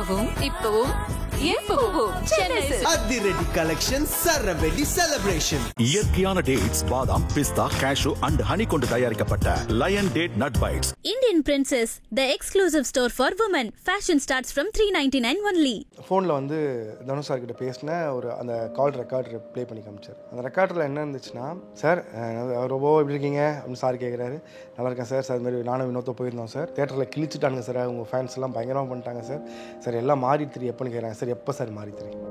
அப்பவும் இப்பவும் எப்பவும் சென்னை அதிரடி கலெக்ஷன் சரவெடி செலிப்ரேஷன். இயற்கையான டேட்ஸ், பாதாம், பிஸ்தா, கேஷு அண்ட் ஹனி கொண்டு தயாரிக்கப்பட்ட lion date nut bites. Indian Princess, the exclusive store for women. Fashion starts from $399 only. ஃபோனில் வந்து தனுஷ் சார் கிட்ட பேசின அந்த கால் ரெக்கார்டர் ப்ளே பண்ணி காமிச்சார். அந்த ரெக்கார்டரில் என்ன இருந்துச்சுன்னா, சார் ரொம்ப எப்படி இருக்கீங்க அப்படின்னு சார் கேட்குறாரு. நல்லா இருக்கேன் சார். சார் மாதிரி நானும் வினோத்தை போயிருந்தோம் சார். தேட்டரில் கிழிச்சிட்டானுங்க சார், உங்கள் ஃபேன்ஸ் எல்லாம் பயங்கரமாக பண்ணிட்டாங்க சார். சார் எல்லாம் மாறி தெரியும் எப்போன்னு கேட்குறாங்க. சார் எப்போ சார் மாறி தெரியும்?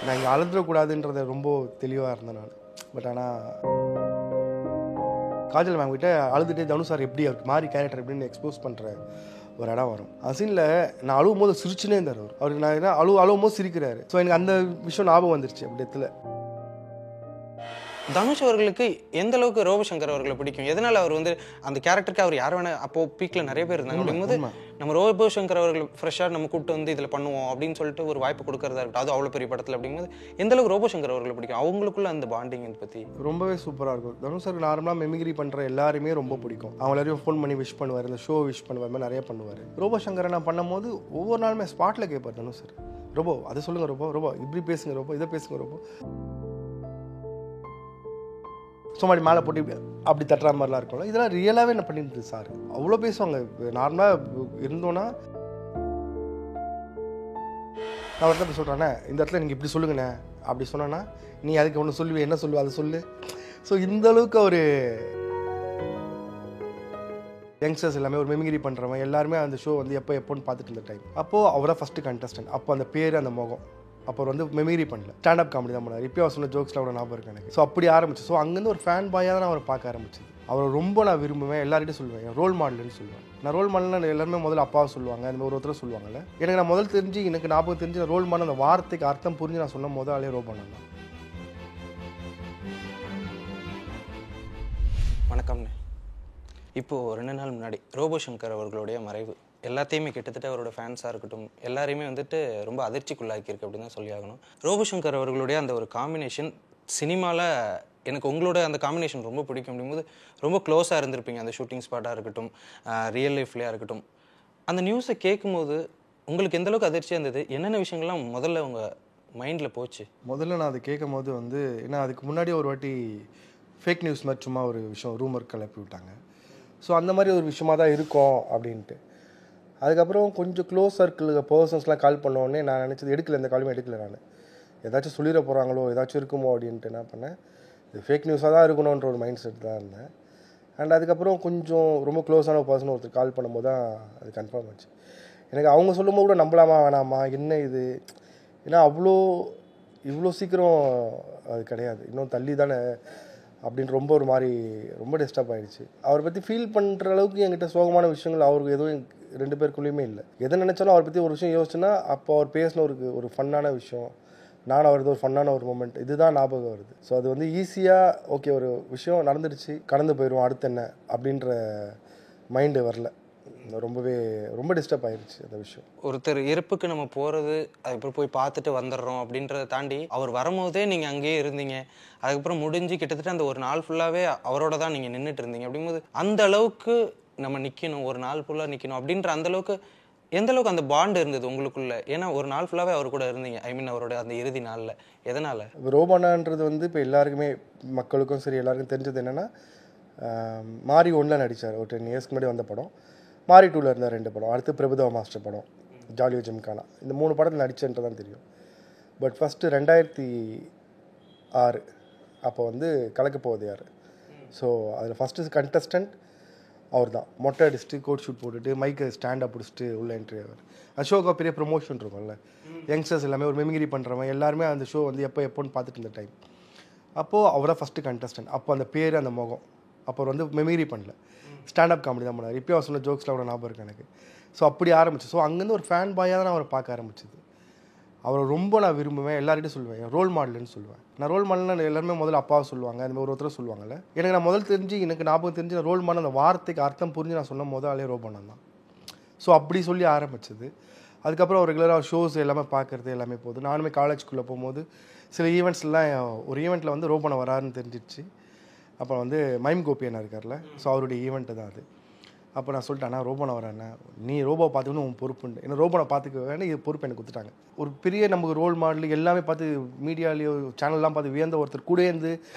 நான் இங்கே அழுதுடக்கூடாதுன்றத ரொம்ப தெளிவாக இருந்தேன் நான். பட் ஆனால் காஜல் மேம் கிட்ட அழுதுகிட்டே தனுஷ் சார் எப்படி அவருக்கு மாறி கேரக்டர் எப்படின்னு எக்ஸ்போஸ் பண்ணுற ஒரு இடம் வரும். அது சீனில் நான் அழுவும் போது சிரிச்சுனே இருந்தார் அவர். அவருக்கு நான் என்ன அழுவும் போது சிரிக்கிறாரு. ஸோ எனக்கு அந்த விஷயம் ஞாபகம் வந்துருச்சு அப்படி இடத்துல. தனுஷ் அவர்களுக்கு எந்த அளவுக்கு ரோபோசங்கர் அவர்களை பிடிக்கும்? எதனால அவர் வந்து அந்த கேரக்டருக்கு அவர் யார் வேணா அப்போ பீக்ல நிறைய பேர் இருந்தாங்க. அப்படிங்கும்போது நம்ம ரோபோசங்கர் அவர்கள் ஃப்ரெஷ்ஷாக நம்ம கூப்பிட்டு வந்து இதில் பண்ணுவோம் அப்படின்னு சொல்லிட்டு ஒரு வாய்ப்பு கொடுக்கறதா இருக்கட்டும், அது அவ்வளோ பெரிய படத்தில். அப்படிங்கும்போது எந்த அளவுக்கு ரோபோசங்கர் அவர்களை பிடிக்கும்? அவங்களுக்குள்ள அந்த பாண்டிங் பற்றி ரொம்பவே சூப்பராக இருக்கும். தனுஷ் சார் நார்மலாக மெமிகிரி பண்ணுற எல்லாருமே ரொம்ப பிடிக்கும். அவங்க எல்லாரையும் ஃபோன் பண்ணி விஷ் பண்ணுவார், இந்த ஷோ விஷ் பண்ணுவார், மாதிரி நிறைய பண்ணுவார். ரோபோசங்கரை நான் பண்ணும்போது ஒவ்வொரு நாளுமே ஸ்பாட்டில் கேட்பார் தனுஷ் சார். ரோபோ அதை சொல்லுங்கள், ரோபோ இப்படி பேசுங்க, ரோபோ இதை பேசுங்க, ரோபோ சும்மாடி மேலே போட்டு அப்படி தட்டுற மாதிரிலாம் இருக்கும்ல. இதெல்லாம் ரியலாகவே என்ன பண்ணிட்டு சார் அவ்வளோ பேசுவாங்க. நார்மலாக இருந்தோன்னா நான் ஒரு இடத்துல சொல்கிறேண்ணே, இந்த இடத்துல நீங்கள் இப்படி சொல்லுங்கண்ணே அப்படி சொன்னேன்னா நீ அதுக்கு ஒன்று சொல்லுவேன், என்ன சொல்லுவேன் அதை சொல்லு. ஸோ இந்த அளவுக்கு ஒரு யங்ஸ்டர்ஸ் எல்லாமே ஒரு மெமிகிரி பண்ணுறவன் எல்லாருமே அந்த ஷோ வந்து எப்போன்னு பார்த்துட்டு இருந்த டைம். அப்போது அவரை ஃபஸ்ட்டு கண்டஸ்டன்ட். அப்போ அந்த பேர் அந்த முகம் அப்புறம் வந்து மெமரி பண்ணல, ஸ்டாண்டப் காமெடி தான் பண்ணார். இப்போ அவர் சொன்ன ஜோக்ஸில் அவரோட ஞாபகம் இருக்கு எனக்கு. ஸோ அப்படி ஆரம்பிச்சு. ஸோ அங்கேருந்து ஒரு ஃபேன் பாயாக தான் நான் அவரை பார்க்க ஆரம்பிச்சது. அவரை ரொம்ப நான் விரும்புவேன், எல்லார்கிட்டையும் சொல்லுவேன், ரோல் மாடல்னு சொல்லுவேன். நான் ரோல் மாடல்னா எல்லாருமே முதல்ல அப்பாவை சொல்லுவாங்க, அந்த ஒருத்தர் சொல்லுவாங்கல்ல. எனக்கு நான் முதல் தெரிஞ்சு எனக்கு ஞாபகம் தெரிஞ்சு ரோல் மாடல் அந்த வார்த்தைக்கு அர்த்தம் புரிஞ்சு நான் சொன்ன முதல் ஆளே ரோல் மாடல் தான். வணக்கம்ண்ணே. இப்போது 2 நாள் முன்னாடி ரோபோசங்கர் அவர்களுடைய மறைவு எல்லாத்தையுமே கிட்டத்தட்ட அவரோட ஃபேன்ஸாக இருக்கட்டும் எல்லாரையுமே வந்துட்டு ரொம்ப அதிர்ச்சிக்குள்ளாக்கியிருக்கு அப்படின்னு தான் சொல்லி ஆகணும். ரோபோசங்கர் அவர்களுடைய அந்த ஒரு காம்பினேஷன் சினிமாவில் எனக்கு உங்களோட அந்த காம்பினேஷன் ரொம்ப பிடிக்கும். அப்படிங்கும்போது ரொம்ப க்ளோஸாக இருந்திருப்பீங்க. அந்த ஷூட்டிங் ஸ்பாட்டாக இருக்கட்டும், ரியல் லைஃப்லேயே இருக்கட்டும். அந்த நியூஸை கேட்கும்போது உங்களுக்கு எந்தளவுக்கு அதிர்ச்சியாக இருந்தது? என்னென்ன விஷயங்கள்லாம் முதல்ல உங்கள் மைண்டில் போச்சு? முதல்ல நான் அதை கேட்கும் போது வந்து ஏன்னா அதுக்கு முன்னாடி ஒரு வாட்டி ஃபேக் நியூஸ் மாதிரி சும்மா ஒரு விஷயம் ரூமர் கிளப்பி விட்டாங்க. ஸோ அந்த மாதிரி ஒரு விஷயமாக தான் இருக்கும் அப்படின்ட்டு. அதுக்கப்புறம் கொஞ்சம் க்ளோஸ் சர்க்கிள் பர்சன்ஸ்லாம் கால் பண்ணோடனே நான் நினச்சது எடுக்கல, இந்த காலுமே எடுக்கல. நான் ஏதாச்சும் சொல்லிட போகிறாங்களோ ஏதாச்சும் இருக்குமோ அப்படின்ட்டு என்ன பண்ணேன், இது ஃபேக் நியூஸாக தான் இருக்கணுன்ற ஒரு மைண்ட் செட் தான் இருந்தேன். அண்ட் அதுக்கப்புறம் கொஞ்சம் ரொம்ப க்ளோஸான ஒரு பர்சன் ஒருத்தர் கால் பண்ணும்போது தான் அது கன்ஃபார்ம் ஆச்சு. எனக்கு அவங்க சொல்லும்போது கூட நம்பலாமா வேணாமா என்ன இது, ஏன்னா இவ்வளோ சீக்கிரம் அது கிடையாது, இன்னும் தள்ளி தானே அப்படின்னு ரொம்ப ஒரு மாதிரி ரொம்ப டிஸ்டர்ப் ஆகிடுச்சு. அவரை பற்றி ஃபீல் பண்ணுற அளவுக்கு என்கிட்ட சோகமான விஷயங்கள் அவருக்கு எதுவும் 2 பேருக்குள்ளேயுமே இல்லை. எதை நினச்சாலும் அவரை பற்றி ஒரு விஷயம் யோசிச்சுன்னா அப்போ அவர் பேசின ஒரு ஃபன்னான விஷயம், நான் அவரது ஒரு ஃபன்னான ஒரு மூமெண்ட் இதுதான் ஞாபகம் வருது. ஸோ அது வந்து ஈஸியாக ஓகே ஒரு விஷயம் நடந்துடுச்சு கடந்து போயிடுவோம் அடுத்து என்ன அப்படின்ற மைண்டு வரல. ரொம்ப டிஸ்டர்ப் ஆயிடுச்சு அந்த விஷயம். ஒருத்தர் இறப்புக்கு நம்ம போகிறது, அதுக்கப்புறம் போய் பார்த்துட்டு வந்துடுறோம் அப்படின்றத தாண்டி அவர் வரும்போதே நீங்கள் அங்கேயே இருந்தீங்க. அதுக்கப்புறம் முடிஞ்சு கிட்டத்தட்ட அந்த ஒரு நாள் ஃபுல்லாகவே அவரோட தான் நீங்கள் நின்றுட்டு இருந்தீங்க. அப்படிங்கும்போது அந்த அளவுக்கு நம்ம நிற்கணும், ஒரு நாள் ஃபுல்லாக நிற்கணும் அப்படின்ற அந்தளவுக்கு எந்த அளவுக்கு அந்த பாண்டு இருந்தது உங்களுக்குள்ள? ஏன்னா ஒரு நாள் ஃபுல்லாகவே அவர் கூட இருந்தீங்க. ஐ மீன் அவரோட அந்த இறுதி நாளில். எதனால் ரோபோனான்றது வந்து இப்போ எல்லாருக்குமே மக்களுக்கும் சரி எல்லாருக்கும் தெரிஞ்சது என்னென்னா, மாரி 1ல் நடித்தார் ஒரு 10 இயர்ஸ்க்கு முன்னாடி வந்த படம். மாரி 2ல் இருந்தார் 2 படம். அடுத்து பிரபுதேவா மாஸ்டர் படம், ஜாலியோ ஜிம்கானா, இந்த 3 படத்தில் நடிச்சேன்றதான் தெரியும். பட் ஃபஸ்ட்டு 2006 அப்போ வந்து கலக்க போகுது யார். ஸோ அதில் ஃபஸ்ட்டு கண்டஸ்டன்ட் அவர் தான். மொட்டை அடிச்சுட்டு கோட் ஷூட் போட்டுட்டு மைக்கை ஸ்டாண்டை பிடிச்சிட்டு உள்ள என்ட்ரி ஆவார். அந்த ஷோக்கு பெரிய ப்ரொமோஷன் இருக்கும்ல, யங்ஸ்டர்ஸ் எல்லாமே ஒரு மெமிகிரி பண்ணுறவன் எல்லாருமே அந்த ஷோ வந்து எப்போன்னு பார்த்துட்டு இருந்த டைம். அப்போது அவரை ஃபஸ்ட்டு கண்டஸ்டன்ட். அப்போ அந்த பேர் அந்த முகம் அப்புறம் வந்து மெமிகிரி பண்ணல, ஸ்டாண்டப் காமெடி தான் பண்ணார். இப்போ அவர் சொன்ன ஜோக்ஸில் அவரோட ஞாபகம் இருக்கு எனக்கு. ஸோ அப்படி ஆரம்பிச்சு. ஸோ அங்கேருந்து ஒரு ஃபேன் பாயாக தான் நான் அவரை பார்க்க ஆரம்பிச்சது. அவரை ரொம்ப நான் விரும்புவேன், எல்லார்கிட்டையும் சொல்லுவேன், ரோல் மாடல்னு சொல்லுவேன். நான் ரோல் மாடல்னா எல்லாருமே முதல்ல அப்பாவை சொல்லுவாங்க, அந்த மாதிரி ஒருத்தர் சொல்லுவாங்கல்ல. எனக்கு நான் முதல் தெரிஞ்சு எனக்கு ஞாபகம் தெரிஞ்சு ரோல் மாடல் அந்த வார்த்தைக்கு அர்த்தம் புரிஞ்சு நான் சொன்ன முதல் ஆளே ரோல் மாடல் தான். ஸோ அப்படி சொல்லி ஆரம்பிச்சது. அதுக்கப்புறம் ஒரு ரெகுலராக ஷோஸ் எல்லாமே பார்க்குறது எல்லாமே போகுது. நானுமே காலேஜ்குள்ளே போகும்போது சில ஈவெண்ட்ஸ்லாம் ஒரு ஈவெண்ட்டில் வந்து ரோபனை வராருன்னு தெரிஞ்சிடுச்சு. அப்புறம் வந்து மைம் கோபி அண்ணா இருக்கார்ல, ஸோ அவருடைய ஈவெண்ட்டு தான் அது. அப்போ நான் சொல்லிட்டேன் ரோபோனை வரேண்ணே, நீ ரோபோவை பார்த்துக்கணும் உன் பொறுப்புண்டு. ஏன்னா ரோபோனை பார்த்துக்க வேணும், இது பொறுப்பு எனக்கு கொடுத்துட்டாங்க. ஒரு பெரிய நமக்கு ரோல் மாடல் எல்லாமே பார்த்து மீடியாலேயோ சேனல்லாம் பார்த்து வியந்த ஒருத்தர் கூட இருந்து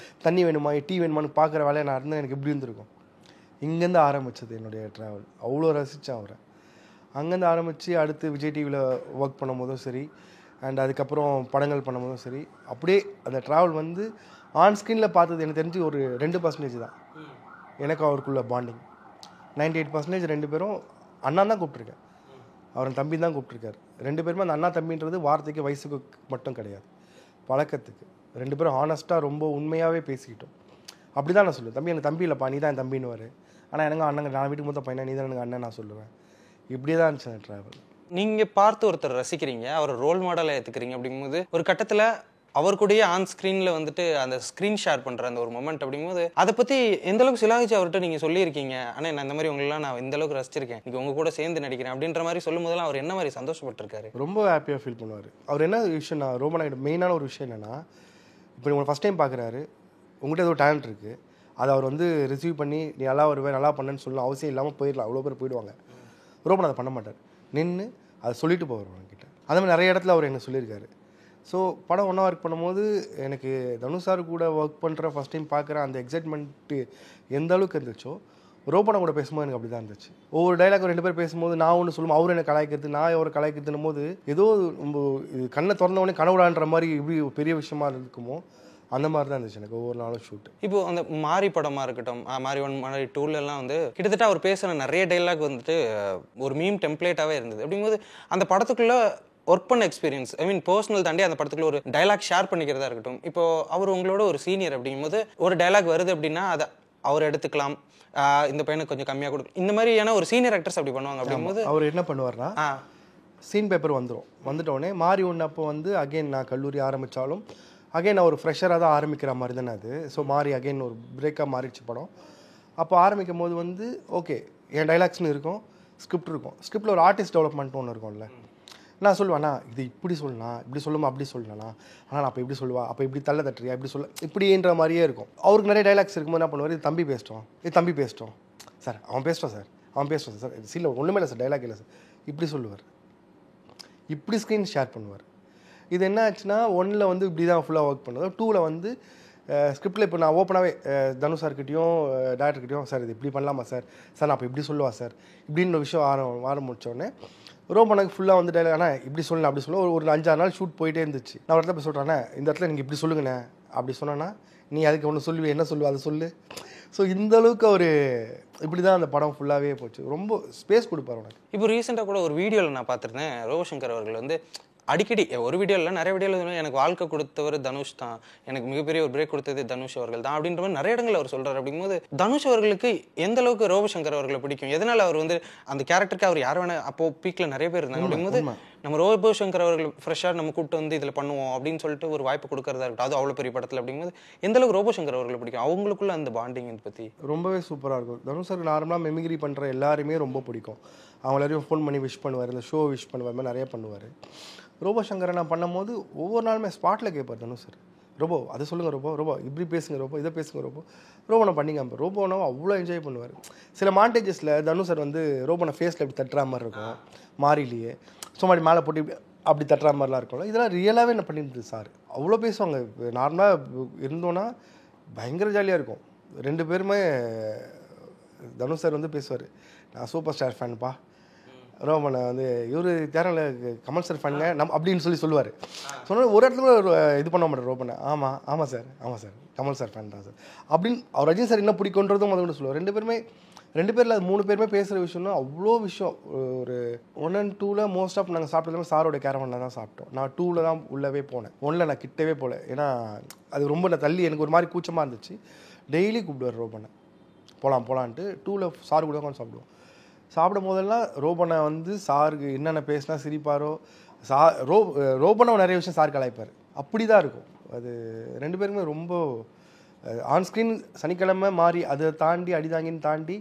தண்ணி வேணுமா டீ வேணுமான்னு பார்க்குற வேலையை நான் இருந்தால் எனக்கு எப்படி இருந்திருக்கும். இங்கேருந்து ஆரம்பித்தது என்னுடைய ட்ராவல். அவ்வளோ ரசித்தேன் அவரை. அங்கேருந்து ஆரம்பித்து அடுத்து விஜய் டிவியில் ஒர்க் பண்ணும்போதும் சரி, அண்ட் அதுக்கப்புறம் படங்கள் பண்ணும்போதும் சரி, அப்படியே அந்த ட்ராவல் வந்து ஆன் ஸ்க்ரீனில் பார்த்தது எனக்கு தெரிஞ்சு ஒரு 2% தான் எனக்கு அவருக்குள்ள பாண்டிங். 98% 2 பேரும் அண்ணா தான் கூப்பிட்ருக்கேன், அவன் தம்பி தான் கூப்பிட்ருக்காரு. 2 பேருமே அந்த அண்ணா தம்பின்றது வார்த்தைக்கு வயசுக்கு மட்டும் கிடையாது, பழக்கத்துக்கு. 2 பேரும் ஹானஸ்ட்டாக ரொம்ப உண்மையாகவே பேசிக்கிட்டோம். அப்படி தான் நான் சொல்லுவேன், தம்பி எனக்கு தம்பி இல்லைப்பா, நீ தான் என் தம்பின்னு. ஆனால் எனக்கு அண்ணங்க, நான் வீட்டுக்கு மொத்தம் பையனா, நீ தான் எனக்கு அண்ணன் நான் சொல்லுவேன். இப்படியே தான் இருந்துச்சு அந்த ட்ராவல். நீங்கள் பார்த்து ஒருத்தர் ரசிக்கிறீங்க, அவர் ரோல் மாடலாக ஏற்றுக்கிறீங்க அப்படிங்கும்போது ஒரு கட்டத்தில் அவர் கூடயே ஆன் ஸ்க்ரீனில் வந்துட்டு அந்த ஸ்க்ரீன் ஷேர் பண்ணுற அந்த ஒரு மொமெண்ட் அப்படிங்கும்போது அதை பற்றி எந்தளவுக்கு சிலாகிச்சு அவர்கிட்ட நீங்கள் சொல்லியிருக்கீங்க, ஆனால் நான் இந்த மாதிரி உங்களெலாம் நான் இந்தளவுக்கு ரசிச்சிருக்கேன், இன்றைக்கி உங்கள் கூட சேர்ந்து நடிக்கிறேன் அப்படின்ற மாதிரி சொல்லும் போதெல்லாம் அவர் என்ன மாதிரி சந்தோஷப்பட்டிருக்காரு? ரொம்ப ஹாப்பியாக ஃபீல் பண்ணுவார். அவர் என்ன விஷயம், நான் ரொம்ப மெயினான ஒரு விஷயம் என்னென்னா, இப்போ உங்களை ஃபஸ்ட் டைம் பார்க்குறாரு, உங்கள்கிட்ட ஏதோ டேலண்ட் இருக்குது, அதை அவர் வந்து ரிசீவ் பண்ணி நீ நல்லா வருவேன் நல்லா பண்ணேன்னு சொல்லணும் அவசியம் இல்லாமல் போயிடலாம். அவ்வளோ பேர் போயிடுவாங்க. ரோபன் அதை பண்ண மாட்டார், நின்று அதை சொல்லிட்டு போவார் அவங்ககிட்ட. அந்த மாதிரி நிறைய இடத்துல அவர் எனக்கு சொல்லியிருக்காரு. ஸோ படம் ஒன்றா ஒர்க் பண்ணும்போது எனக்கு தனுஷ் சார் கூட ஒர்க் பண்ணுற ஃபஸ்ட் டைம் பார்க்குற அந்த எக்ஸைட்மெண்ட்டு எந்த அளவுக்கு இருந்துச்சோ, ரோபனை கூட பேசும்போது எனக்கு அப்படி தான் இருந்துச்சு. ஒவ்வொரு டைலாக் 2 பேர் பேசும்போது நான் ஒன்று சொல்லுவோம், அவர் என்ன கலாய்க்கிறது, நான் அவரை கலாய்க்கிறதுன்னும் போது ஏதோ நம்ம கண்ணை திறந்தவொடனே கனவுடான்ற மாதிரி இப்படி பெரிய விஷயமா இருக்குமோ அந்த மாதிரி தான் இருந்துச்சு எனக்கு ஒவ்வொரு நாளும் ஷூட். இப்போ அந்த மாரி படமாக இருக்கட்டும், மாரி 1 மாரி 2லலாம் வந்து கிட்டத்தட்ட அவர் பேசுகிற நிறைய டைலாக் வந்துட்டு ஒரு மீம் டெம்ப்ளேட்டாகவே இருந்தது. அப்படிங்கும்போது அந்த படத்துக்குள்ளே ஒர்க் பண்ண எக்ஸ்பீரியன்ஸ், ஐ மீன் பர்சனல் தாண்டி அந்த படத்துக்குள்ள ஒரு டைலாக் ஷேர் பண்ணிக்கிறதா இருக்கட்டும். இப்போ அவர் உங்களோட ஒரு சீனியர் அப்படிங்கும்போது ஒரு டைலாக் வருது அப்படின்னா அதை அவர் எடுத்துக்கலாம், இந்த பையனுக்கு கொஞ்சம் கம்மியாக கொடுக்கும், இந்த மாதிரியான ஒரு சீனியர் ஆக்டர்ஸ் அப்படி பண்ணுவாங்க. அப்படிங்கும்போது அவர் என்ன பண்ணுவார்னா, சீன் பேப்பர் வந்துட்டோடனே மாறி ஒன்று அப்போ வந்து அகெயின் நான் கல்லூரி ஆரம்பித்தாலும் அகெயின் நான் ஒரு ஃப்ரெஷராக தான் ஆரம்பிக்கிற மாதிரி தானே அது. ஸோ மாறி அகெயின் ஒரு பிரேக்காக மாறிடுச்சு படம். அப்போ ஆரம்பிக்கும் போது வந்து ஓகே என் டைலாக்ஸ்னு இருக்கும், ஸ்கிரிப்ட் இருக்கும், ஸ்கிரிப்டில் ஒரு ஆர்டிஸ்ட் டெவலப்மெண்ட் ஒன்று இருக்கும்ல. நான் சொல்லுவேண்ணா இது இப்படி சொல்லலாம், இப்படி சொல்லுமா அப்படி சொல்லலாம், ஆனால் நான் அப்போ இப்படி சொல்லுவா, அப்போ இப்படி தள்ள தட்டுறியா இப்படி சொல்ல, இப்படின்ற மாதிரியே இருக்கும். அவருக்கு நிறைய டைலாக்ஸ் இருக்கும்போது என்ன பண்ணுவார், இது தம்பி பேசிட்டோம் சார், அவன் பேசிட்டோம் சார் சீனில் ஒன்றுமே இல்லை சார், டைலாக் இல்லை சார், இப்படி சொல்லுவார், இப்படி ஸ்க்ரீன் ஷேர் பண்ணுவார். இது என்ன ஆச்சுன்னா 1ல் வந்து இப்படி தான் ஃபுல்லாக ஒர்க் பண்ணுவோம். 2ல் வந்து ஸ்கிரிப்டில் இப்போ நான் ஓப்பனாகவே தனுஷ் சார்கிட்டையும் டேரக்டர்கிட்டையும் சார் இது இப்படி பண்ணலாமா சார், நான் அப்போ இப்படி சொல்லுவா சார் இப்படின்ற விஷயம் ஆரம்பித்தோடனே ரோபனுக்கு ஃபுல்லாக வந்து டைலாக் ஆனால் இப்படி சொல்லணும் அப்படி சொல்ல ஒரு 5-6 நாள் ஷூட் போயிட்டே இருந்துச்சு. நான் ஒரு இடத்துல போய் சொல்கிறேண்ணே இந்த இடத்துல நீங்கள் இப்படி சொல்லுங்கண்ணே அப்படி சொன்னேன்னா நீ அதுக்கு ஒன்று சொல்லுவேன், என்ன சொல்லுவேன் அதை சொல்லு. ஸோ இந்த அளவுக்கு அவர் இப்படி தான் அந்த படம் ஃபுல்லாகவே போச்சு. ரொம்ப ஸ்பேஸ் கொடுப்பார் உனக்கு. இப்போ ரீசெண்டாக கூட ஒரு வீடியோவில் நான் பார்த்துருந்தேன், ரோபோசங்கர் அவர்கள் வந்து அடிக்கடி ஒரு வீடியோவில் நிறைய வீடியோவில் எனக்கு வாழ்க்கை கொடுத்தவர் தனுஷ் தான், எனக்கு மிகப்பெரிய ஒரு பிரேக் கொடுத்தது தனுஷ் அவர்கள் தான் அப்படின்ற மாதிரி நிறைய இடங்கள் அவர் சொல்கிறார். அப்படிங்கும்போது தனுஷ் அவர்களுக்கு எந்த அளவுக்கு ரோபோசங்கர் அவர்களை பிடிக்கும், எதனால் அவர் வந்து அந்த கேரக்டருக்கு அவர் யார் வேணா அப்போது பீக்கில் நிறைய பேர் இருந்தாங்க. அப்படிங்கும்போது நம்ம ரோபோசங்கர் அவர்கள் ஃப்ரெஷ்ஷாக நம்ம கூப்பிட்டு வந்து இதில் பண்ணுவோம் அப்படின்னு சொல்லிட்டு ஒரு வாய்ப்பு கொடுக்கறதா இருக்கட்டும், அது அவ்வளோ பெரிய படத்தில். அப்படிங்கும்போது எந்த அளவுக்கு ரோபோசங்கர் அவர்களை பிடிக்கும், அவங்களுக்குள்ள அந்த பாண்டிங் பற்றி ரொம்பவே சூப்பராக இருக்கும். தனுஷ் சார் நார்மலாக மெமிகிரி பண்ணுற எல்லாருமே ரொம்ப பிடிக்கும். அவங்க எல்லாரையும் ஃபோன் பண்ணி விஷ் பண்ணுவார், இந்த ஷோ விஷ் பண்ணுவார், மாதிரி நிறைய பண்ணுவார். ரோபோசங்கரை நான் பண்ணும்போது ஒவ்வொரு நாளுமே ஸ்பாட்டில் கேட்பார் தனுஷ் சார், ரோபோ அதை சொல்லுங்கள் ரோபோ இப்படி பேசுங்க ரோபோ இதை பேசுங்க ரோபோனை பண்ணிக்காம ரோபோனா அவ்வளோ என்ஜாய் பண்ணுவார். சில மாண்டேஜஸில் தனுஷ் சார் வந்து ரோபோனை ஃபேஸில் இப்படி தட்டுற மாதிரி இருக்கும், மாறிலேயே சும்மாடி மேலே போட்டு அப்படி தட்டுற மாதிரிலாம் இருக்கும்ல, இதெல்லாம் ரியலாகவே என்ன பண்ணியிருந்தது சார். அவ்வளோ பேசுவாங்க. நார்மலாக இருந்தோன்னா பயங்கர ஜாலியாக இருக்கும். 2 பேருமே தனுஷ் சார் வந்து பேசுவார், நான் சூப்பர் ஸ்டார் ஃபேன்ப்பா, ரோமனை வந்து இவர் தேரனில் கமல் சார் ஃபேனுங்க அப்படின்னு சொல்லுவார். சொன்னால் ஒரு இடத்துல கூட இது பண்ண மாட்டார் ரோபனை. ஆமாம் சார் கமல் சார் ஃபேன் தான் சார் அப்படின்னு. அவர் ரஜினி சார் என்ன பிடிக்குன்றதும் முதல்ல சொல்லுவார். 2 பேரில் அது 3 பேருமே பேசுகிற விஷயம்னா அவ்வளோ விஷயம். ஒரு 1 and 2ல் மோஸ்ட் ஆஃப் நாங்கள் சாப்பிட்டதுமே சாரோட கேரவனில் தான் சாப்பிட்டோம். நான் 2ல் தான் உள்ளவே போனேன், 1ல் நான் கிட்டவே போகல. ஏன்னா அது ரொம்ப நான் தள்ளி எனக்கு ஒரு மாதிரி கூச்சமாக இருந்துச்சு. டெய்லி கூப்பிடுவார் ரோபனை, போகலான்ட்டு. 2ல் சார் கூட உட்காந்து சாப்பிடும் போதெல்லாம் ரோபனை வந்து சாருக்கு என்னென்ன பேசினா சிரிப்பாரோ, ரோபனை நிறைய விஷயம் சார் கலாய்ப்பார். அப்படி தான் இருக்கும் அது. 2 பேருமே ரொம்ப ஆன்ஸ்க்ரீன் சனிக்கிழமை மாறி அதை தாண்டி அடிதாங்கின்னு தாண்டி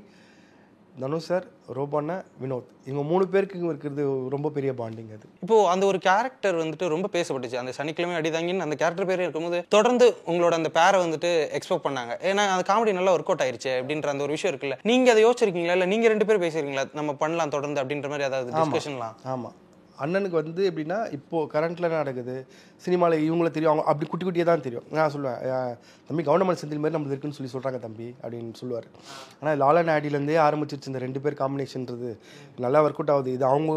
தனுஷ் சார், ரோபோண்ணா, வினோத், இவங்க 3 பேருக்கு இருக்கிறது ரொம்ப பெரிய பாண்டிங். அது இப்போ அந்த ஒரு கேரக்டர் வந்துட்டு ரொம்ப பேசப்பட்டுச்சு. அந்த சனிக்கிழமை அடிதாங்கின்னு அந்த கேரக்டர் பேரே இருக்கும்போது தொடர்ந்து உங்களோட அந்த பேரை வந்துட்டு எக்ஸ்பெக்ட் பண்ணாங்க. ஏன்னா அந்த காமெடி நல்லா ஒர்க் அவுட் ஆயிருச்சு அப்படின்ற அந்த ஒரு விஷயம் இருக்குல்ல. நீங்க அதை யோசிச்சிருக்கீங்களா, இல்லை நீங்க 2 பேரும் பேசிருக்கீங்களா நம்ம பண்ணலாம் தொடர்ந்து அப்படின்ற மாதிரி ஏதாவது டிஸ்கஷன்லாம்? ஆமாம், அண்ணனுக்கு வந்து எப்படின்னா இப்போது கரண்ட்டில் என்ன நடக்குது, சினிமாவில் இவங்கள தெரியும், அவங்க அப்படி குட்டி குட்டியே தான் தெரியும். நான் சொல்லுவேன், தம்பி கவர்மெண்ட் செந்தில் மாதிரி நம்மளுக்கு இருக்குன்னு சொல்கிறாங்க தம்பி அப்படின்னு சொல்லுவார். ஆனால் லாலன் ஆடிலேருந்தே ஆரம்பிச்சிருச்சு இந்த 2 பேர் காம்பினேஷன்றது நல்லா ஒர்க் அவுட் ஆகுது. இது அவங்க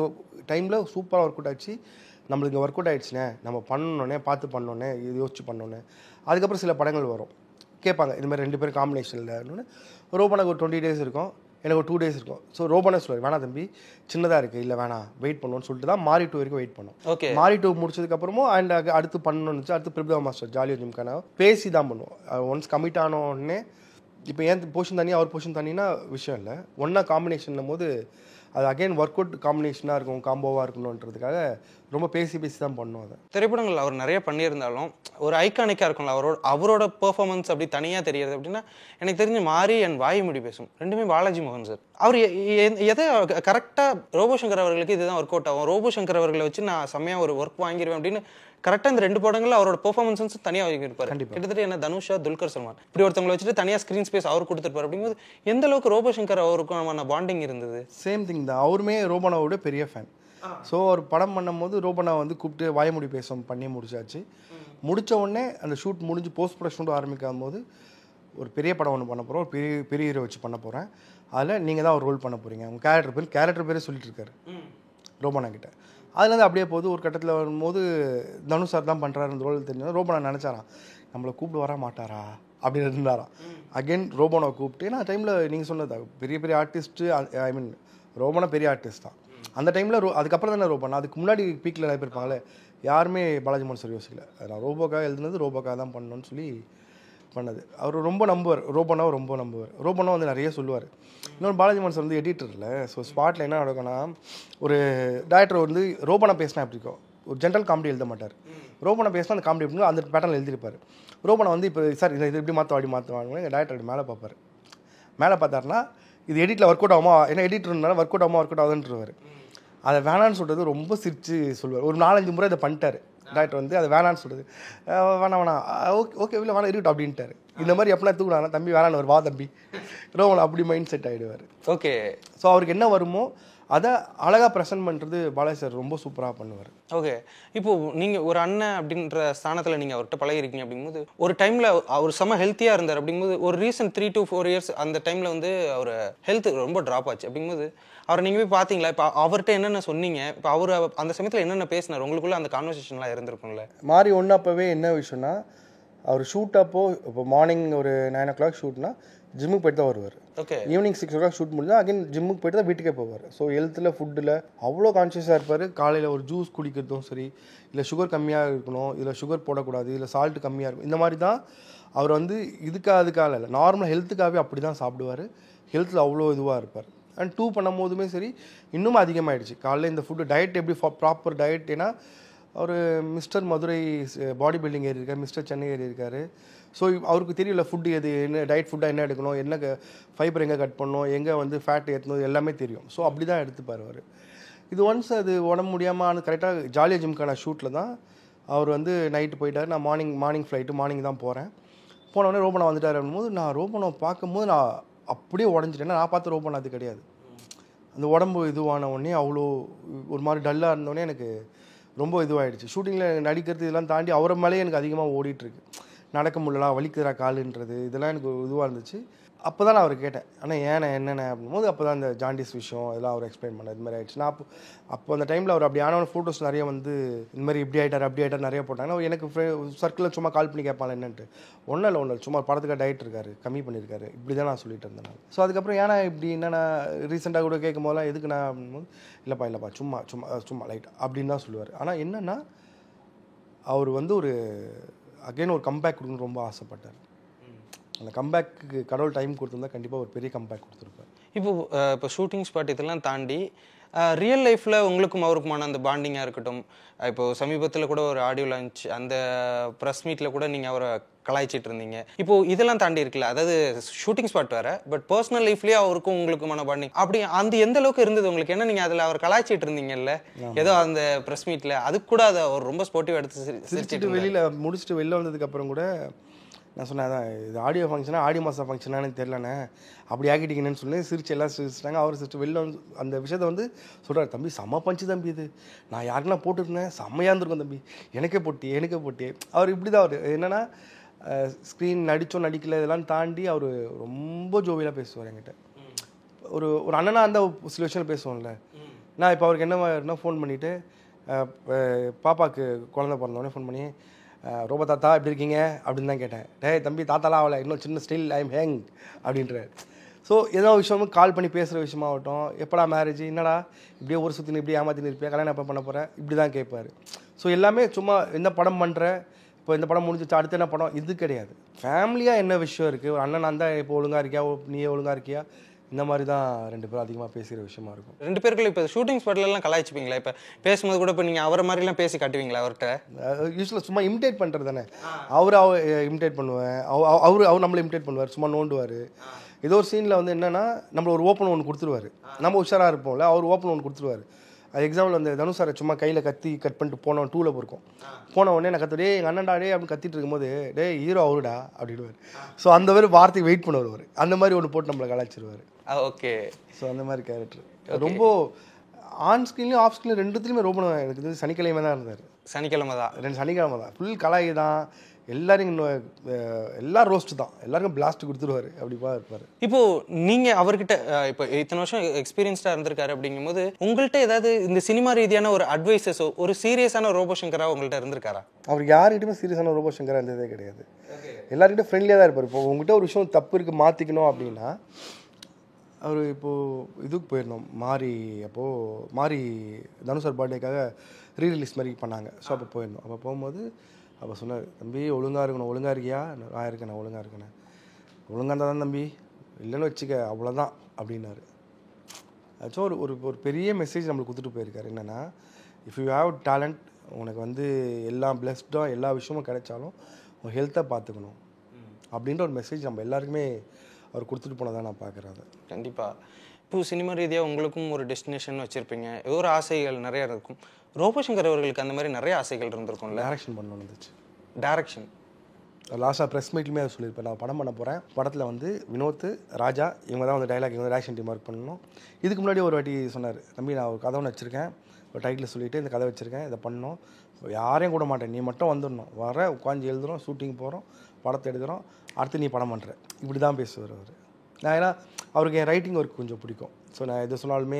டைமில் சூப்பராக ஒர்க் அவுட் ஆச்சு. நம்மளுக்கு இங்கே ஒர்க் அவுட் ஆகிடுச்சுனே, நம்ம பண்ணோன்னே பார்த்து பண்ணோன்னே இது யோசிச்சு பண்ணோன்னே. அதுக்கப்புறம் சில படங்கள் வரும், கேட்பாங்க இது மாதிரி 2 பேர் காம்பினேஷனில். ரோபனுக்கு ஒரு 20 டேஸ் இருக்கும், எனக்கு ஒரு 2 டேஸ் இருக்கும். ஸோ ரோபனே சொல்லுவார், வேணா தம்பி சின்னதாக இருக்குது, இல்லை வேணாம் வெயிட் பண்ணுவோன்னு சொல்லிட்டு தான் மாரி 2 வரைக்கும் வெயிட் பண்ணோம். ஓகே, மாரி 2 முடிச்சதுக்கப்புறமும் அண்ட் அடுத்து பண்ணணும்னு அடுத்து பிரபுதா மாஸ்டர் ஜாலியோ ஜிம்கானா பேசி தான் பண்ணுவோம். ஒன்ஸ் கமிட் ஆனோடனே இப்போ ஏன் போர்ஷன் தனியாக அவர் போர்ஷன் தனினா விஷயம் இல்லை, ஒன்றா காம்பினேஷன் போது அது அகைன் ஒர்க் அவுட் காம்பினேஷனாக இருக்கும், காம்போவாக இருக்கணுன்றதுக்காக ரொம்ப பேசி தான் பண்ணுவோம். அதை திரைப்படங்கள் அவர் நிறைய பண்ணியிருந்தாலும் ஒரு ஐகானிக்காக இருக்கும்ல அவரோட பெர்ஃபார்மன்ஸ் அப்படி தனியாக தெரியுது அப்படின்னா எனக்கு தெரிஞ்ச மாரி அண்ட் வாய்மொழி பேசும் 2மே பாலாஜி மோகன் சார். அவர் எதை கரெக்டாக ரோபோ சங்கர் அவர்களுக்கு இதுதான் ஒர்க் அவுட் ஆகும், ரோபோ சங்கர் அவர்களை வச்சு நான் செம்மையாக ஒரு ஒர்க் வாங்கிடுவேன் அப்படின்னு கரெக்டாக இந்த 2 படங்களில் அவரோட பெர்ஃபார்மன்ஸ் தனியாக இருப்பார். கிட்டத்தட்ட என்ன தனுஷா, துல்கர் சல்மான் இப்படி ஒருத்தவங்களை வச்சுட்டு தனியாக ஸ்க்ரீன் ஸ்பேஸ் அவர் கொடுத்துருப்பார். அப்படிங்கும்போது எந்த அளவுக்கு ரோபோ சங்கர் அவருக்கும் பாண்டிங் இருந்தது? சேம் திங் தான், அவருமே ரோபனாவோட பெரிய ஃபேன். ஸோ ஒரு படம் பண்ணும்போது ரோபனா வந்து கூப்பிட்டு வாய்மொழி பேச பண்ணி முடிச்சாச்சு. முடித்த உடனே அந்த ஷூட் முடிஞ்சு போஸ்ட் ப்ரொடக்ஷன் ஆரம்பிக்கும் போது ஒரு பெரிய படம் ஒன்று பண்ண போகிறோம், ஒரு பெரிய பெரிய ஹீரோ வச்சு பண்ண போகிறேன், அதில் நீங்கள் தான் ஒரு ரோல் பண்ண போகிறீங்க, உங்கள் கேரக்டர் பேரே சொல்லிட்டு இருக்காரு ரோபனா கிட்ட. அதுலேருந்து அப்படியே போது ஒரு கட்டத்தில் வரும்போது தனுஷ் சார் தான் பண்ணுறாரு அந்த ரோல் தெரிஞ்சு ரோபனா நினச்சாராம் நம்மளை கூப்பிட்டு வர மாட்டாரா அப்படின்னு இருந்தாராம். அகெயின் ரோபனாவை கூப்பிட்டு, ஏன்னா டைமில் நீங்கள் சொன்னதா பெரிய பெரிய ஆர்டிஸ்ட்டு, ஐ மீன் ரோபனா பெரிய ஆர்டிஸ்ட் தான் அந்த டைமில். அதுக்கப்புறம் தானே ரோபனா, அதுக்கு முன்னாடி பீக்கில் நிறைய பேர் இருப்பாங்களே, யாருமே பாலாஜி மோகன் சார் யோசிக்கல, நான் ரோபோக்காக எழுதுனது ரோபோக்காக தான் பண்ணணும்னு சொல்லி பண்ணது. அவர் ரொம்ப நம்புவார், ரோபோனாவை ரொம்ப நம்புவார். ரோபோனா வந்து நிறைய சொல்லுவார். இன்னொரு பாலாஜி மோகன் சார் வந்து எடிட்டரில், ஸோ ஸ்பாட்டில் என்ன நடக்கும்னா, ஒரு டேரக்டர் வந்து ரோபோனா பேசினா எப்படி இருக்கும், ஒரு ஜென்ரல் காமெடி எழுத மாட்டார். ரோபோனா பேசினா அந்த காமெடி எப்படி அந்த பேட்டர்னில் எழுதியிருப்பார். ரோபோனா வந்து இப்போ சார் இது எப்படி மாற்றுவாங்க, எங்கள் டேரக்டர் அப்படி மேலே பார்ப்பார். மேலே பார்த்தாருன்னா இது எடிட்டில் ஒர்க் அவுட் ஆகுமா, ஏன்னா எடிட்டர்னால ஒர்க் அவுட் ஆகுதுன்றவர். அதை வேணான்னு சொல்கிறது ரொம்ப சிரித்து சொல்லுவார். ஒரு 4-5 முறை இதை பண்ணிட்டார் டேரக்டர் வந்து, அதை வேணான்னு சொல்கிறது, வேணாம் ஓகே இல்லை வேணாம் இருக்கட்டும் அப்படின்ட்டார். இந்த மாதிரி எப்படின்னா தூக்குனாங்க தம்பி வேணான்னு வா தம்பி ரோபோனா அப்படி மைண்ட் செட் ஆகிடுவார். ஓகே, ஸோ அவருக்கு என்ன வருமோ அதை அழகாக ப்ரெசென்ட் பண்ணுறது பாலாஜி சார் ரொம்ப சூப்பராக பண்ணுவார். ஓகே, இப்போது நீங்கள் ஒரு அண்ணன் அப்படின்ற ஸ்தானத்தில் நீங்கள் அவர்கிட்ட பழகிருக்கீங்க அப்படிங்கும்போது ஒரு டைமில் அவர் செம்ம ஹெல்த்தியாக இருந்தார். அப்படிங்கும்போது ஒரு ரீசன்ட் 3 to 4 years அந்த டைமில் வந்து அவர் ஹெல்த் ரொம்ப ட்ராப் ஆச்சு. அப்படிங்கும்போது அவரை நீங்கள் போய் பார்த்தீங்களா, இப்போ அவர்கிட்ட என்னென்ன சொன்னீங்க, இப்போ அவர் அந்த சமயத்தில் என்னென்ன பேசினார், உங்களுக்குள்ள அந்த கான்வர்சேஷன்லாம் இருந்திருக்கும்ல? மாறி ஒன்று அப்போவே என்ன விஷயம்னா, அவர் ஷூட் இப்போ மார்னிங் ஒரு 9 o'clock ஷூட்னா ஜிம்முக்கு போய்ட்டு தான் வருவார். ஓகே, ஈவினிங் 6 o'clock ஷூட் முடிஞ்சா அகைன் ஜிம்முக்கு போய்ட்டு தான் வீட்டுக்கே போவார். ஸோ ஹெல்த்தில் ஃபுட்டில் அவ்வளோ கான்ஷியஸாக இருப்பார். காலையில் ஒரு ஜூஸ் குடிக்கிறதும் சரி, இல்லை சுகர் கம்மியாக இருக்கணும், இல்லை சுகர் போடக்கூடாது, இல்லை சால்ட்டு கம்மியாக இருக்கும், இந்த மாதிரி தான் அவர் வந்து அதுக்காக இல்லை, நார்மல் ஹெல்த்துக்காகவே அப்படி தான் சாப்பிடுவார். ஹெல்த்தில் அவ்வளோ இதுவாக இருப்பார். அண்ட் 2 பண்ணும் போதுமே சரி இன்னும் அதிகமாகிடுச்சு. காலையில் இந்த ஃபுட்டு டயட் எப்படி ப்ராப்பர் டயட், ஏன்னா அவர் மிஸ்டர் மதுரை பாடி பில்டிங் ஏறி இருக்கார், மிஸ்டர் சென்னை ஏறி இருக்கார். ஸோ அவருக்கு தெரியல ஃபுட்டு எது என்ன டயட் ஃபுட்டாக என்ன எடுக்கணும், என்ன ஃபைபர் எங்கே கட் பண்ணணும், எங்கே வந்து ஃபேட் ஏற்றணும், எல்லாமே தெரியும். ஸோ அப்படி தான் எடுத்துப்பார் அவர். இது ஒன்ஸ் அது உடம்பு முடியாமல் கரெக்டாக ஜாலியோ ஜிம்கான ஷூட்டில் தான் அவர் வந்து நைட்டு போயிட்டார். நான் மார்னிங் ஃப்ளைட்டு மார்னிங் தான் போகிறேன். போனோடனே ரோபனா வந்துட்டார் அப்படின்போது நான் ரோபனை பார்க்கும்போது நான் அப்படியே உடஞ்சிட்டேன். நான் பார்த்த ரோபன் அது கிடையாது. அந்த உடம்பு இதுவான உடனே அவ்வளோ ஒரு மாதிரி டல்லாக இருந்தோடனே எனக்கு ரொம்ப இதுவாகிடுச்சு. ஷூட்டிங்கில் நடிக்கிறது இதெல்லாம் தாண்டி அவரை மேலேயே எனக்கு அதிகமாக ஓடிட்டுருக்கு. நடக்க முடியலா, வலிக்குறா காலுன்றது, இதெல்லாம் எனக்கு இதுவாக இருந்துச்சு. அப்போ தான் நான் அவர் கேட்டேன், ஆனால் ஏன்னா என்னென்ன அப்படின்போது அப்போ தான் இந்த ஜாண்டிஸ் விஷயம் இதெல்லாம் அவர் எக்ஸ்பிளைன் பண்ண இது மாதிரி ஆகிடுச்சு. நான் அப்போ அந்த டைமில் அவர் அப்படி ஆனவன ஃபோட்டோஸ் நிறைய வந்து இந்த மாதிரி இப்படி ஆகிட்டார் நிறைய போட்டாங்கன்னா எனக்கு சர்க்கிளில் சும்மா கால் பண்ணி கேட்பாங்க என்னன்ட்டு. ஒன்றும் இல்லை சும்மா படத்துக்காக டயட் இருக்காரு, கம்மி பண்ணியிருக்காரு, இப்படி தான் நான் சொல்லிட்டு இருந்தேன். ஸோ அதுக்கப்புறம் ஏன்னா இப்படி என்னென்னா ரீசெண்டாக கூட கேட்கும் போதெல்லாம் எதுக்கு நான் அப்படின்போது இல்லைப்பா சும்மா லைட் அப்படின்னு தான் சொல்லுவார். ஆனால் என்னென்னா அவர் வந்து ஒரு அகைன் ஒரு கம்பேக் கொடுக்கணும்னு ரொம்ப ஆசைப்பட்டார். அந்த கம்பேக்கு கடவுள் டைம் கொடுத்துருந்தா கண்டிப்பாக ஒரு பெரிய கம்பேக் கொடுத்துருப்பார். இப்போ ஷூட்டிங் ஸ்பாட் இதெல்லாம் தாண்டி ரியல் லைஃப்பில் உங்களுக்கும் அவருக்குமான அந்த பாண்டிங்காக இருக்கட்டும், இப்போது சமீபத்தில் கூட ஒரு ஆடியோ லான்ச் அந்த ப்ரெஸ் மீட்டில் கூட நீங்கள் அவரை கலாய்ச்சிட்டு இருந்தீங்க. இப்போது இதெல்லாம் தாண்டி இருக்குல்ல, அதாவது ஷூட்டிங் ஸ்பாட் வேறு, பட் பர்சனல் லைஃப்லேயே அவருக்கும் உங்களுக்குமான பாண்டிங் அப்படி அந்த எந்த அளவுக்கு இருந்தது உங்களுக்கு? ஏன்னா நீங்கள் அதில் அவர் கலாய்ச்சிட்டு இருந்தீங்கல்ல ஏதோ அந்த ப்ரெஸ் மீட்டில், அதுக்கு கூட அதை அவர் ரொம்ப ஸ்போர்ட்டிவ் எடுத்து சிரிச்சிட்டு வெளியில் முடிச்சுட்டு வெளில வந்ததுக்கப்புறம் கூட நான் சொன்னேன், அதான் இது ஆடியோ ஃபங்க்ஷனா ஆடி மாதம் ஃபங்க்ஷனானு தெரிலண்ணே, அப்படி ஆக்கிட்டீங்கன்னு சொல்லி சிரிச்சு எல்லாம் சிரிச்சிட்டாங்க. அவர் சிரிச்சு வெளில வந்து அந்த விஷயத்தை வந்து சொல்கிறார், தம்பி செம்ம பஞ்சு தம்பி, இது நான் யாருக்குன்னா போட்டுருந்தேன் செம்மையாக இருந்திருக்கும் தம்பி, எனக்கே போட்டி. அவர் இப்படி தான் அவர் என்னென்னா ஸ்க்ரீன் நடித்தோம் நடிக்கல இதெல்லாம் தாண்டி அவர் ரொம்ப ஜோவியலாக பேசுவார் என்கிட்ட. ஒரு அண்ணனா அந்த சில விஷயம் பேசுவோம்ல. நான் இப்போ அவருக்கு என்ன ஃபோன் பண்ணிவிட்டு பாப்பாவுக்கு குழந்தை பிறந்தோடனே ஃபோன் பண்ணி, ரொம்ப தாத்தா எப்படி இருக்கீங்க அப்படின்னு தான் கேட்டேன். தம்பி தாத்தாலாம் ஆகலை, இன்னும் சின்ன ஸ்டில் ஐ எம் ஹேங் அப்படின்றார். ஸோ ஏதோ விஷயமும் கால் பண்ணி பேசுகிற விஷயமாகட்டும், எப்படா மேரேஜ், என்னடா இப்படியே ஒரு சுற்றினு இப்படியே ஏமாத்தின்னு இருப்பியா, கல்யாணம் எப்போ பண்ண போகிறேன், இப்படி தான் கேட்பார். ஸோ எல்லாமே சும்மா என்ன படம் பண்ணுற, இப்போ இந்த படம் முடிஞ்சிச்சு அடுத்து என்ன படம், இது கிடையாது. ஃபேமிலியாக என்ன விஷயம் இருக்குது, ஒரு அண்ணன் நான் தான் இப்போ ஒழுங்காக இருக்கியா, நீயே ஒழுங்காக இருக்கியா, இந்த மாதிரி தான் ரெண்டு பேரும் அதிகமாக பேசுகிற விஷயமா இருக்கும். ரெண்டு பேருக்குள்ள இப்போ ஷூட்டிங் ஸ்பாட்லலாம் கலாய்ச்சிப்பீங்களா? இப்போ பேசும்போது கூட இப்போ நீங்கள் அவரை மாதிரிலாம் பேசி காட்டுவீங்களா அவர்கிட்ட? யூஸ்வலாக சும்மா இமிடேட் பண்ணுறது தானே. அவர் இமிடேட் பண்ணுவேன், அவர் நம்மளை இமிடேட் பண்ணுவார், சும்மா நோண்டுவார். ஏதோ ஒரு சீனில் வந்து என்னென்னா நம்மளை ஒரு ஓப்பன் ஒன்று கொடுத்துருவார், நம்ம உஷாராக இருப்போம்ல, அவர் ஓப்பன் ஒன்று கொடுத்துருவார். அது எக்ஸாம்பிள் வந்து தனுஷாரை சும்மா கையில் கத்தி கட் பண்ணிட்டு போனவன் டூவில் போயிருக்கோம், போன உடனே நான் கற்று எங்கள் அண்ணன்டா அப்படின்னு கத்திட்டு இருக்கும்போது ஹீரோ அவருடா அப்படின்வார். ஸோ அந்த மாதிரி வார்த்தைக்கு வெயிட் பண்ணுவார், அந்த மாதிரி ஒன்று போட்டு நம்மளை கலாய்ச்சிருவார். ஓகே. ஸோ அந்த மாதிரி கேரக்டர் ரொம்ப ஆன் ஸ்க்ரீன்லையும் ஆஃப் ஸ்க்ரீன்லையும் ரெண்டுத்துலையுமே ரொம்ப எனக்கு வந்து சனிக்கிழமை தான் இருந்தார். சனிக்கிழமை தான் ஃபுல் கலாய் தான், எல்லாரும் எல்லாம் ரோஸ்ட் தான், எல்லாருக்கும் பிளாஸ்ட் கொடுத்துருவார், அப்படிப்பா இருப்பார். இப்போது நீங்கள் அவர்கிட்ட இப்போ இத்தனை வருஷம் எக்ஸ்பீரியன்ஸ்டாக இருந்திருக்காரு அப்படிங்கும்போது உங்கள்கிட்ட ஏதாவது இந்த சினிமா ரீதியான ஒரு அட்வைஸஸோ ஒரு சீரியஸான ரோபோ சங்கராக உங்கள்கிட்ட இருந்திருக்காரா? அவர் யார்கிட்டையுமே சீரியஸான ரோபோ சங்கராக இருந்ததே கிடையாது. எல்லாருக்கிட்டும் ஃப்ரெண்ட்லியாக தான் இருப்பார். இப்போ உங்கள்கிட்ட ஒரு விஷயம் தப்பு இருக்குது மாற்றிக்கணும் அப்படின்னா, அவர் இப்போது இதுக்கு போயிருந்தோம் மாறி தனுஷர் பர்த்டேக்காக ரீரிலீஸ் மாதிரி பண்ணாங்க. ஸோ அப்போ போயிருந்தோம். அப்போ போகும்போது அப்போ சொன்னார், தம்பி ஒழுங்காக இருக்கணும், ஒழுங்காக இருக்கியா? நான் இருக்கேண்ணே, ஒழுங்காக இருக்கேண்ணே. ஒழுங்காக இருந்தால் தான் தம்பி, இல்லைன்னு வச்சுக்க அவ்வளோதான் அப்படின்னாரு. ஆக்சுவலாக ஒரு பெரிய மெசேஜ் நம்மளுக்கு கொடுத்துட்டு போயிருக்காரு. என்னென்னா, இஃப் யூ ஹேவ் டேலண்ட், உனக்கு வந்து எல்லாம் பிளஸ்டாக எல்லா விஷயமும் கிடைச்சாலும் உன் ஹெல்த்தை பார்த்துக்கணும் அப்படின்ற ஒரு மெசேஜ் நம்ம எல்லாருக்குமே அவர் கொடுத்துட்டு போனதான் நான் பார்க்குறேன். அதை கண்டிப்பாக. இப்போ சினிமா ரீதியாக உங்களுக்கும் ஒரு டெஸ்டினேஷன் வச்சுருப்பீங்க, ஏதோ ஒரு ஆசைகள் நிறையா இருக்கும். ரோபோ சங்கர் அவர்களுக்கு அந்த மாதிரி நிறைய ஆசைகள் இருந்திருக்கும்ல. டைரக்ஷன் பண்ணணும்னு இருந்துச்சு. டைரக்ஷன் லாஸ்ட்டாக ப்ரெஸ் மீட்லையுமே அதை சொல்லியிருப்பேன், நான் படம் பண்ண போகிறேன், படத்தில் வந்து வினோத், ராஜா இவங்க தான் வந்து டைலாக், இவங்க ஆக்ஷன் டீம் ஒர்க் பண்ணணும். இதுக்கு முன்னாடி ஒரு வாட்டி சொன்னார், தம்பி நான் ஒரு கதை ஒன்று வச்சுருக்கேன், ஒரு டைட்டில் சொல்லிவிட்டு இந்த கதை வச்சுருக்கேன், இதை பண்ணணும், யாரையும் கூட மாட்டேன், நீ மட்டும் வந்துடணும், வர உட்காந்து எழுதுகிறோம், ஷூட்டிங் போகிறோம், படத்தை எடுக்கிறோம், அடுத்து நீ படம் பண்ணுற, இப்படி தான் பேசுவார் அவர். நான் ஏன்னா அவருக்கு என் ரைட்டிங் ஒர்க் கொஞ்சம் பிடிக்கும். ஸோ நான் எது சொன்னாலுமே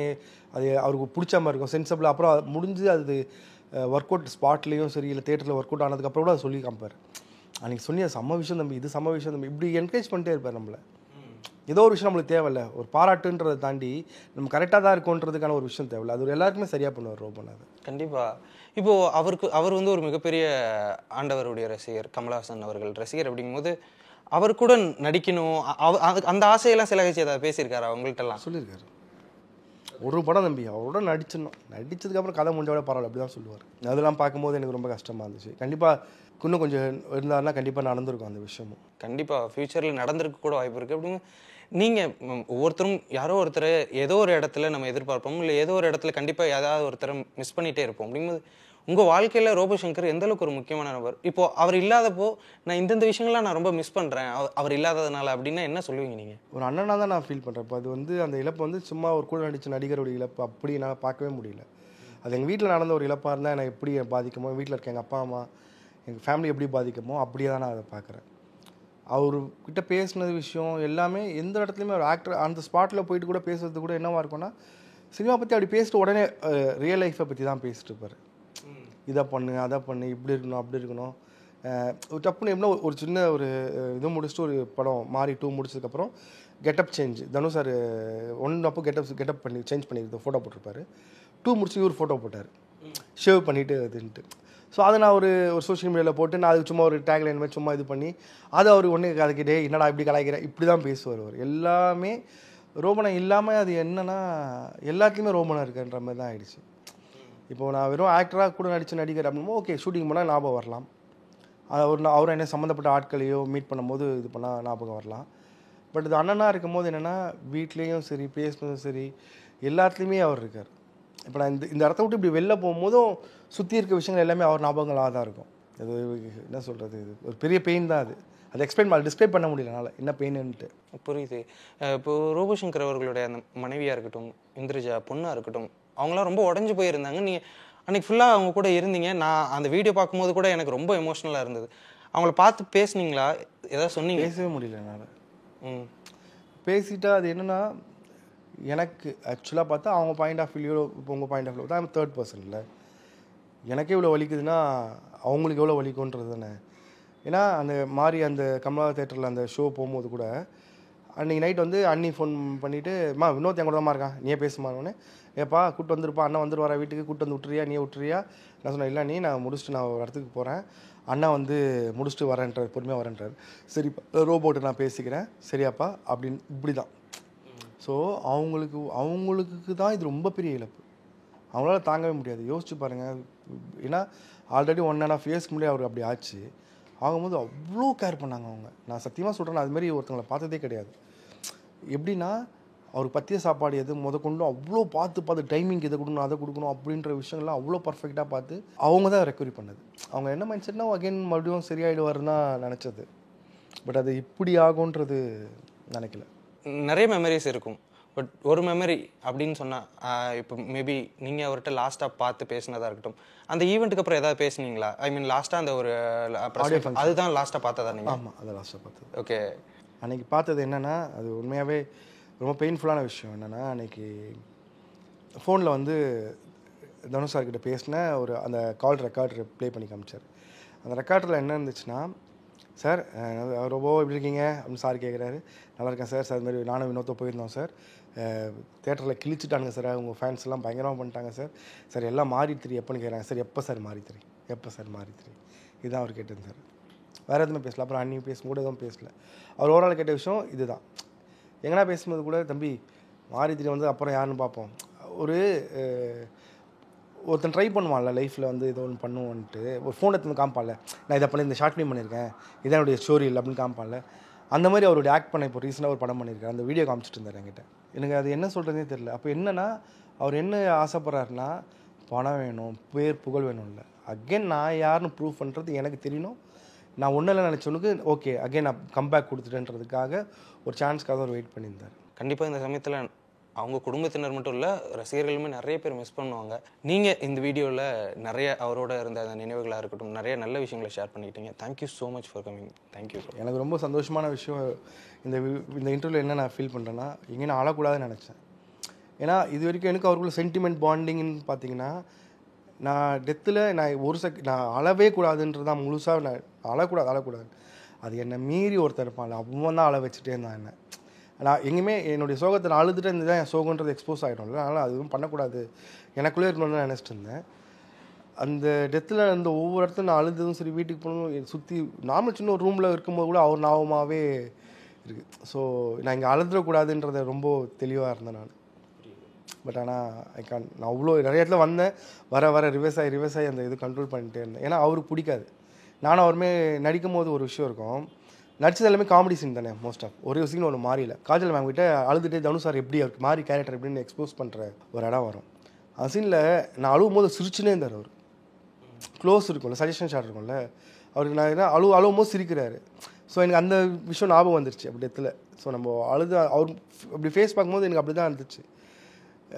அது அவருக்கு பிடிச்ச மாதிரி இருக்கும், சென்சபிள். அப்புறம் முடிஞ்சு அது ஒர்க் அவுட் ஸ்பாட்லேயும் சரி இல்லை தேட்டரில் ஒர்க் அவுட் ஆனதுக்கப்புறம் கூட அதை சொல்லி காமிப்பார். அன்றைக்கி சொன்னிய செம்ம விஷயம் தம்பி, இது செம்ம விஷயம் தம்பி, இப்படி என்கரேஜ் பண்ணிட்டே இருப்பார் நம்மளை. ஏதோ ஒரு விஷயம் நம்மளுக்கு தேவையில்ல, ஒரு பாராட்டுன்றதை தாண்டி நம்ம கரெக்டாக தான் இருக்கோன்றதுக்கான ஒரு விஷயம் தேவையில்ல, அது ஒரு எல்லாருக்குமே சரியாக பண்ணுவார் ரோபோ. அது கண்டிப்பாக. இப்போது அவர் வந்து ஒரு மிகப்பெரிய ஆண்டவருடைய ரசிகர், கமலஹாசன் அவர்கள் ரசிகர் அப்படிங்கும்போது அவர் கூட நடிக்கணும் அந்த ஆசையெல்லாம் சில கட்சி ஏதாவது பேசியிருக்காரு அவங்கள்ட்டெல்லாம்? சொல்லியிருக்காரு, ஒரு படம் தம்பி அவரோட நடிச்சிடணும், நடித்ததுக்கப்புறம் கதை முடிஞ்ச விட பரவாயில்ல அப்படி தான் சொல்லுவார். அதெல்லாம் பார்க்கும்போது எனக்கு ரொம்ப கஷ்டமாக இருந்துச்சு. கண்டிப்பாக இன்னும் கொஞ்சம் இருந்தாருன்னா கண்டிப்பாக நடந்திருக்கும் அந்த விஷயமும். கண்டிப்பாக ஃப்யூச்சரில் நடந்திருக்க கூட வாய்ப்பு இருக்குது. அப்படின்னு நீங்கள் ஒவ்வொருத்தரும் யாரோ ஒருத்தர் ஏதோ ஒரு இடத்துல நம்ம எதிர்பார்ப்போம், இல்லை ஏதோ ஒரு இடத்துல கண்டிப்பாக ஏதாவது ஒருத்தரை மிஸ் பண்ணிகிட்டே இருப்போம். அப்படிங்கும்போது உங்கள் வாழ்க்கையில் ரோபோ சங்கர் எந்தளவுக்கு ஒரு முக்கியமான நபர்? இப்போது அவர் இல்லாதப்போ நான் இந்தந்த விஷயங்கள்லாம் நான் ரொம்ப மிஸ் பண்ணுறேன் அவர் இல்லாததுனால அப்படின்னா என்ன சொல்லுவீங்க நீங்கள்? ஒரு அண்ணனாக தான் நான் ஃபீல் பண்ணுறேன். இப்போ அது வந்து அந்த இழப்பு வந்து சும்மா ஒரு கூட நடித்த நடிகருடைய இழப்பு அப்படி நான் பார்க்கவே முடியல. அது எங்கள் வீட்டில் நடந்த ஒரு இழப்பாக இருந்தால் எனக்கு எப்படி பாதிக்குமோ, வீட்டில் இருக்க எங்கள் அப்பா அம்மா எங்கள் ஃபேமிலி எப்படி பாதிக்குமோ அப்படியே தான் நான் அதை பார்க்குறேன். அவர்கிட்ட பேசினது விஷயம் எல்லாமே எந்த இடத்துலையுமே ஒரு ஆக்டர் அந்த ஸ்பாட்டில் போயிட்டு கூட பேசுறது கூட என்னவாக இருக்கும்னா, சினிமா பற்றி அப்படி பேசிட்டு உடனே ரியல் லைஃப்பை பற்றி தான் பேசிட்டு இருப்பார். இதை பண்ணு அதை பண்ணு, இப்படி இருக்கணும் அப்படி இருக்கணும். டப்புன்னு எப்படின்னா ஒரு சின்ன ஒரு இது முடிச்சுட்டு ஒரு படம் மாறி 2 முடிச்சதுக்கப்புறம் கெட்டப் சேஞ்ச் தனுஷ் சார் 1 அப்போ கெட்டப் பண்ணி சேஞ்ச் பண்ணியிருந்தோம், ஃபோட்டோ போட்டிருப்பார். 2 முடிச்சு இவர் ஃபோட்டோ போட்டார் ஷேவ் பண்ணிவிட்டு அதுன்ட்டு. ஸோ அதை நான் ஒரு சோஷியல் மீடியாவில் போட்டு நான் அதுக்கு சும்மா ஒரு டேக்லைன் மாதிரி சும்மா இது பண்ணி அதை அவர் ஒன்று கதைக்கிட்டே என்னடா இப்படி கலாய்க்கிறேன் இப்படி தான் பேசுவார். அவர் எல்லாமே ரோமனம் இல்லாமல் அது என்னன்னா எல்லாத்துலேயுமே ரோமனம் இருக்குன்ற மாதிரி தான் ஆயிடுச்சு. இப்போது நான் வெறும் ஆக்டராக கூட நடித்த நடிகர் அப்படின்னா ஓகே ஷூட்டிங் போனால் ஞாபகம் வரலாம், அவரும் என்ன சம்மந்தப்பட்ட ஆட்களையோ மீட் பண்ணும்போது இது பண்ணால் ஞாபகம் வரலாம். பட் இது அண்ணனாக இருக்கும் போது என்னென்னா வீட்லேயும் சரி பேசுனதும் சரி எல்லாத்துலேயுமே அவர் இருக்கார். இப்போ நான் இந்த இடத்த விட்டு இப்படி வெளில போகும்போதும் சுற்றி இருக்க விஷயங்கள் எல்லாமே அவர் ஞாபகங்களாக தான் இருக்கும். அது என்ன சொல்கிறது, இது ஒரு பெரிய பெயின் தான். அது டிஸ்கிரைப் பண்ண முடியலனால என்ன பெயின்னுட்டு. புரியுது. இப்போது ரோபோசங்கர் அவர்களுடைய அந்த மனைவியாக இருக்கட்டும், இந்திரஜா பொண்ணாக இருக்கட்டும், அவங்களாம் ரொம்ப உடஞ்சி போயிருந்தாங்க. நீங்கள் அன்றைக்கி ஃபுல்லாக அவங்க கூட இருந்தீங்க. நான் அந்த வீடியோ பார்க்கும்போது கூட எனக்கு ரொம்ப எமோஷ்னலாக இருந்தது. அவங்கள பார்த்து பேசுனீங்களா, ஏதாவது சொன்னீங்க? பேசவே முடியல என்னால். பேசிட்டா அது என்னென்னா எனக்கு ஆக்சுவலாக பார்த்தா அவங்க பாயிண்ட் ஆஃப் வியூ, இப்போ உங்கள் பாயிண்ட் ஆஃப் வியூ தான் தேர்ட் பர்சன் இல்லை. எனக்கே இவ்வளோ வலிக்குதுன்னா அவங்களுக்கு எவ்வளோ வலிக்குன்றது தானே. ஏன்னா அந்த மாதிரி அந்த கமலா தேட்டரில் அந்த ஷோ போகும்போது கூட அன்றைக்கி நைட் வந்து அண்ணி ஃபோன் பண்ணிவிட்டு வினோத் என் கூட தான் இருக்கான், நீயே பேசுமானோடனே ஏப்பா கூப்பிட்டு வந்துருப்பா, அண்ணன் வந்துருவாரா வீட்டுக்கு, கூப்பிட்டு வந்து விட்டுறியா, நீயே விட்டுறியா? நான் சொன்னேன் இல்லை நான் முடிச்சுட்டு நான் ஒரு இடத்துக்கு போகிறேன், அண்ணா வந்து முடிச்சுட்டு வரேன்றார், பொறுமையாக வரேன்றார். சரிப்பா ரோபோட்டு நான் பேசிக்கிறேன் சரியாப்பா அப்படின்னு இப்படி தான். ஸோ அவங்களுக்கு தான் இது ரொம்ப பெரிய இழப்பு, அவங்களால தாங்கவே முடியாது. யோசிச்சு பாருங்கள். ஏன்னா ஆல்ரெடி 1.5 இயர்ஸ்க்கு முன்னாடி அவர் அப்படி ஆச்சு. ஆகும்போது அவ்வளோ கேர் பண்ணாங்க அவங்க. நான் சத்தியமாக சொல்கிறேன், அதுமாரி ஒருத்தங்களை பார்த்ததே கிடையாது. எப்படின்னா அவருக்கு பத்திய சாப்பாடு எது கொண்டு அவ்வளோ பார்த்து டைமிங் எதை கொடுக்கணும் அதை கொடுக்கணும் அப்படின்ற விஷயங்கள்லாம் அவ்வளோ பர்ஃபெக்டாக பார்த்து அவங்க தான் ரெக்கவரி பண்ணது. அவங்க என்ன மைண்ட் செட்னா அகைன் மறுபடியும் சரியாயிடுவாருன்னு தான் நினச்சது. பட் அது இப்படி ஆகுன்றது நினைக்கல. நிறைய மெமரிஸ் இருக்கும். பட் ஒரு மெமரி அப்படின்னு சொன்னால் இப்போ மேபி நீங்கள் அவர்கிட்ட லாஸ்ட்டாக பார்த்து பேசினதாக இருக்கட்டும், அந்த ஈவெண்ட்டுக்கு அப்புறம் ஏதாவது பேசுனீங்களா? ஐ மீன் லாஸ்ட்டாக அந்த ஒரு அதுதான் லாஸ்ட்டாக பார்த்ததா நீங்கள்? ஆமாம், அதை லாஸ்ட்டாக பார்த்தது. ஓகே. அன்றைக்கி பார்த்தது என்னென்னா அது உண்மையாகவே ரொம்ப பெயின்ஃபுல்லான விஷயம். என்னென்னா அன்றைக்கி ஃபோனில் வந்து தனுஷ் சார்கிட்ட பேசின ஒரு அந்த கால் ரெக்கார்டர் ப்ளே பண்ணி காமிச்சார். அந்த ரெக்கார்டரில் என்ன இருந்துச்சுன்னா, சார் ரொம்ப எப்படி இருக்கீங்க அப்படின்னு சார் கேட்குறாரு. நல்லா இருக்கேன் சார். சார் இதுமாதிரி நானும் வினோத்தோ போயிருந்தோம் சார், தேட்டரில் கிழிச்சிட்டானுங்க சார், அவங்க ஃபேன்ஸ் எல்லாம் பயங்கரமாக பண்ணிட்டாங்க சார். சார் எல்லாம் மாறித்திரி எப்போன்னு கேட்குறாங்க. சார் எப்போ சார் மாறித்திரி இதுதான் அவர் கேட்டது சார். வேறு எதுவுமே பேசல. அப்புறம் அன்றைக்கி பேசும்போது எதுவும் பேசல. அவர் ஒரு நாள் கேட்ட விஷயம் இதுதான். எங்கன்னா பேசும்போது கூட தம்பி மாறித்திரி வந்து அப்புறம் யாருன்னு பார்ப்போம். ஒருத்தன் ட்ரை பண்ணுவான்ல லைஃப்பில் வந்து ஏதோ ஒன்று பண்ணுவோன்ட்டு, ஒரு ஃபோன் எடுத்து காமிப்பான்ல, நான் இதை பண்ணி இந்த ஷார்ட் ஃபிலிம் பண்ணியிருக்கேன், இதான் என்னுடைய ஸ்டோரி இல்லை அப்படின்னு காமிப்பான்ல. அந்த மாதிரி அவருடைய ஆக்ட் பண்ண இப்போ ரீசெண்டாக ஒரு படம் பண்ணியிருக்காரு. அந்த வீடியோ காமிச்சிட்டு இருந்தார் என்கிட்ட. எனக்கு அது என்ன சொல்கிறதே தெரியல. அப்போ என்னென்னா அவர் என்ன ஆசைப்படுறாருன்னா பணம் வேணும், பேர் புகழ் வேணும் இல்லை. அகெயின் நான் யாருன்னு ப்ரூவ் பண்ணுறது எனக்கு தெரியணும். நான் ஒன்றில் நினச்சவனுக்கு ஓகே அகெயின் நான் கம்பேக் கொடுத்துட்டேன்றதுக்காக ஒரு சான்ஸ்க்காக அவர் வெயிட் பண்ணியிருந்தார். கண்டிப்பாக இந்த சமயத்தில் அவங்க குடும்பத்தினர் மட்டும் இல்லை, ரசிகர்களுமே நிறைய பேர் மிஸ் பண்ணுவாங்க. நீங்கள் இந்த வீடியோவில் நிறைய அவரோட இருந்த அந்த நினைவுகளாக இருக்கட்டும், நிறைய நல்ல விஷயங்களை ஷேர் பண்ணிக்கிட்டீங்க. Thank you so much for coming. Thank you. எனக்கு ரொம்ப சந்தோஷமான விஷயம் இந்த இன்டர்வியூவில் என்ன நான் ஃபீல் பண்ணுறேன்னா, இங்கே நான் அழக்கூடாதுன்னு நினச்சேன். ஏன்னா இது வரைக்கும் எனக்கு அவருக்குள்ள சென்டிமெண்ட் பாண்டிங்னு பார்த்தீங்கன்னா, நான் டெத்தில் நான் அழவே கூடாதுன்றது தான் முழுசாக. நான் அழக்கூடாது. அது என்னை மீறி ஒருத்தர் இருப்பான், அவன் தான் அழ வச்சுட்டே இருந்தான் என்ன. நான் எங்கேயுமே என்னுடைய சோகத்தை நான் அழுதுட்டு இருந்து தான் என் சோகன்றது எக்ஸ்போஸ் ஆகிடும்ல, அதனால் அதுவும் பண்ணக்கூடாது எனக்குள்ளே இருக்கணும்னு தான் நினச்சிட்டு இருந்தேன். அந்த டெத்தில் இருந்த ஒவ்வொரு இடத்துல நான் அழுதும் சரி, வீட்டுக்கு போகணும் சுற்றி நார்மல் சின்ன ஒரு ரூமில் இருக்கும்போது கூட அவர் ஞாபகமாகவே இருக்குது. ஸோ நான் இங்கே அழுதுடக்கூடாதுன்றத ரொம்ப தெளிவாக இருந்தேன் நான். பட் ஆனால் நான் அவ்வளோ நிறைய இடத்துல வந்தேன், வர ரிவர்ஸ் ஆகி அந்த இது கண்ட்ரோல் பண்ணிகிட்டே இருந்தேன். ஏன்னா அவருக்கு பிடிக்காது. நானும் அவருமே நடிக்கும் போது ஒரு விஷயம் இருக்கும், நடிச்சது எல்லாமே காமெடி சீன் தானே மோஸ்ட் ஆஃப். ஒரு சீன் ஒன்று மாறியில் காஜல் மேம் கிட்ட அழுதுகிட்டே தனுஷ் சார் எப்படி அவருக்கு மாறி கேரக்டர் எப்படின்னு எக்ஸ்போஸ் பண்ணுற ஒரு இடம் வரும். அந்த சீனில் நான் அழுவும் போது சிரிச்சுனே இருந்தார். அவர் க்ளோஸ் இருக்கும்ல, சஜஷன் ஷாட் இருக்கும்ல, அவருக்கு நான் என்ன அழுவும் போது சிரிக்கிறாரு. ஸோ எனக்கு அந்த விஷயம் ஞாபகம் வந்துருச்சு அப்படி இடத்துல. ஸோ நம்ம அழுது அவர் அப்படி ஃபேஸ் பார்க்கும்போது எனக்கு அப்படி தான் இருந்துச்சு.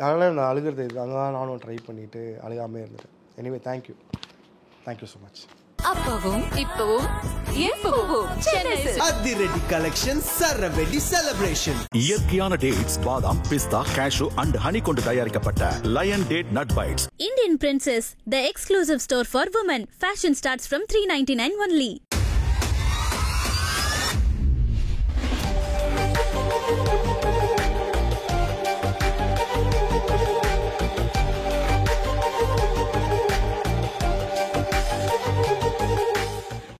அதனால் நான் அழுகிறது இது அங்கே தான் நானும் ட்ரை பண்ணிவிட்டு அழுகாமே இருந்துட்டேன். Anyway thank you so much. அப்பவும் இப்பவும் எப்பவும் சென்னை அதிரடி கலெக்ஷன் சரவெடி செலிப்ரேஷன். இயற்கையான டேட்ஸ், பாதாம், பிஸ்தா, கேஷு அண்ட் ஹனி கொண்டு தயாரிக்கப்பட்ட lion date nut bites. Indian Princess, the exclusive store for women. Fashion starts from $399 only.